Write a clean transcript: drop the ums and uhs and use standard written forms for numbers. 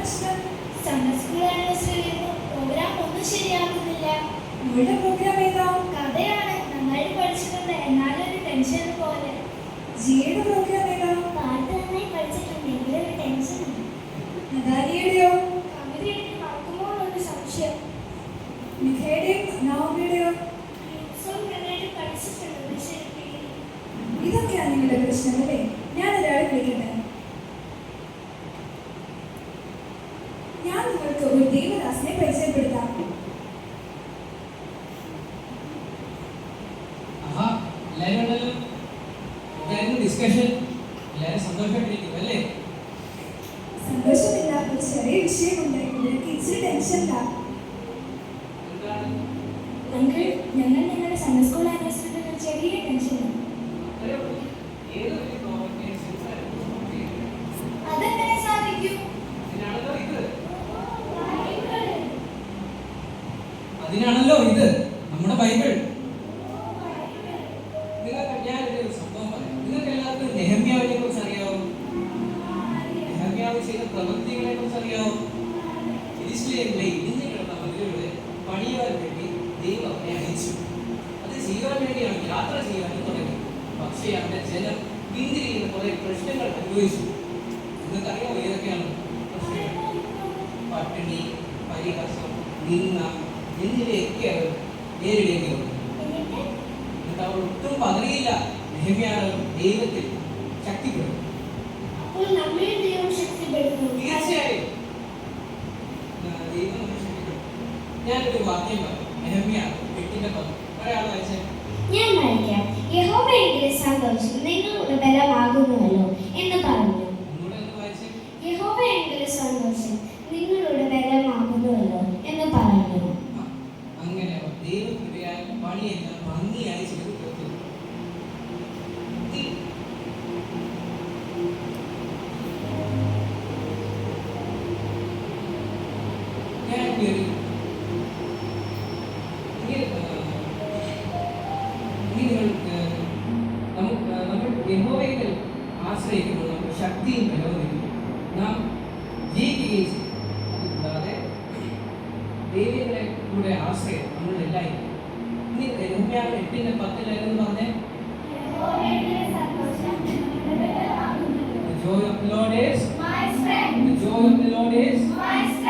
പ്രശ്നം? Summer school anniversary programme ഒന്നും ശരിയാകുന്നില്ല. നിങ്ങളുടെ പ്രോഗ്രാം ഏതാ? കഥയാണ്. നന്നായി പഠിച്ചിട്ടുണ്ട്, എന്നാലും ഒരു ടെൻഷൻ പോലെ. ജിയുടെ പ്രോഗ്രാം ഏതാ? പാട്ട് നന്നായി പഠിച്ചിട്ടുണ്ട്, എങ്കിലും ഒരു ടെൻഷൻ. നദാലിയുടെയോ? കവിത എനിക്ക് മറക്കുമോ എന്നൊരു സംശയം. നിഖയുടെയും നവമിയുടെയോ? നന്നായിട്ട് പഠിച്ചിട്ടുണ്ട്, പക്ഷേ ഇതൊക്കെയാണ് നിങ്ങളുടെ പ്രശ്നമല്ലേ? ഞാൻ ഒരാളെ വിളിക്കട്ടെ. ഞാൻ നിങ്ങൾക്ക് ഒരു ദേവദാസിനെ പരിചയപ്പെടുത്താം. സന്തോഷമില്ല, ഒരു ചെറിയ വിഷയമുണ്ട്. ഇവർക്ക് ഇച്ചിരി ടെൻഷനില്ല. അങ്കിൾ, ഞങ്ങൾ നിങ്ങളുടെ സമ്മർ സ്കൂൾ ആനിവേഴ്സറിയുടെ ചെറിയ ടെൻഷനാണ്. അതെങ്ങനെ സാധിക്കും? അതിനാണല്ലോ ഇത് നമ്മുടെ ബൈബിൾ. നിങ്ങൾക്ക് ഞാനൊരു സംഭവം പറയാം. നിങ്ങൾക്ക് എല്ലാവർക്കും നെഹമ്യാവിനെ കുറിച്ച് അറിയാവോ? നെഹമ്യാവ് ചെയ്ത പ്രവൃത്തികളെ കുറിച്ച് അറിയാവോ? യെരൂശലേമിലെ ഇടിഞ്ഞു കിടന്ന മതിലുകളെ പണിയാൻ വേണ്ടി ദൈവം അവനെ അയച്ചു. അത് ചെയ്യാൻ വേണ്ടിയാണ് യാത്ര ചെയ്യാൻ തുടങ്ങി. പക്ഷേ അവന്റെ ജനം പിന്തിരിയുന്ന കുറെ പ്രശ്നങ്ങൾ അനുഭവിച്ചു. നിങ്ങൾക്കറിയാമോ ഏതൊക്കെയാണ് പ്രശ്നങ്ങൾ? പട്ടിണി, പരിഹാസം, നിന്ന എന്നിവയൊക്കെ അവർ നേരിടേണ്ടി വന്നു. എന്നിട്ട് അവർ ഒട്ടും പതറിയില്ല. നെഹമ്യാവ് ദൈവത്തിൽ ശക്തിപ്പെടും. തീർച്ചയായും ദൈവം നമ്മെ ശക്തിപ്പെടും. ഞാനൊരു വാക്യം പറയാം. നെഹമ്യാവ് 8:10. ഒരാൾ വായിച്ചേ. ഞാൻ വായിക്കാം. യഹോവയെങ്കിലെ സന്തോഷം നിങ്ങളുടെ ബലമാകുന്നുവല്ലോ എന്ന് പറഞ്ഞു. യഹോവയെങ്കിലെ സന്തോഷം നിങ്ങളുടെ ബലമാകുന്നുവല്ലോ എന്ന് പറഞ്ഞു. അങ്ങനെ ദൈവകൃപയാൽ പണിയെല്ലാം ഭംഗിയായി ചെയ്തു തീർത്തു. നമ്മൾ യഹോവയിൽ ആശ്രയിക്കുമ്പോൾ നമുക്ക് ശക്തിയും ബലവും നാം ജയിക്കുകയും ചെയ്യും. കൂടാതെ ദൈവങ്ങളെ കൂടെ ആശ്രയം നമ്മളെല്ലാവരും. ഇനി നെഹമ്യാവ് 8:10 എന്ന് പറഞ്ഞേ. The joy of the Lord is my strength. The joy of the Lord is my strength.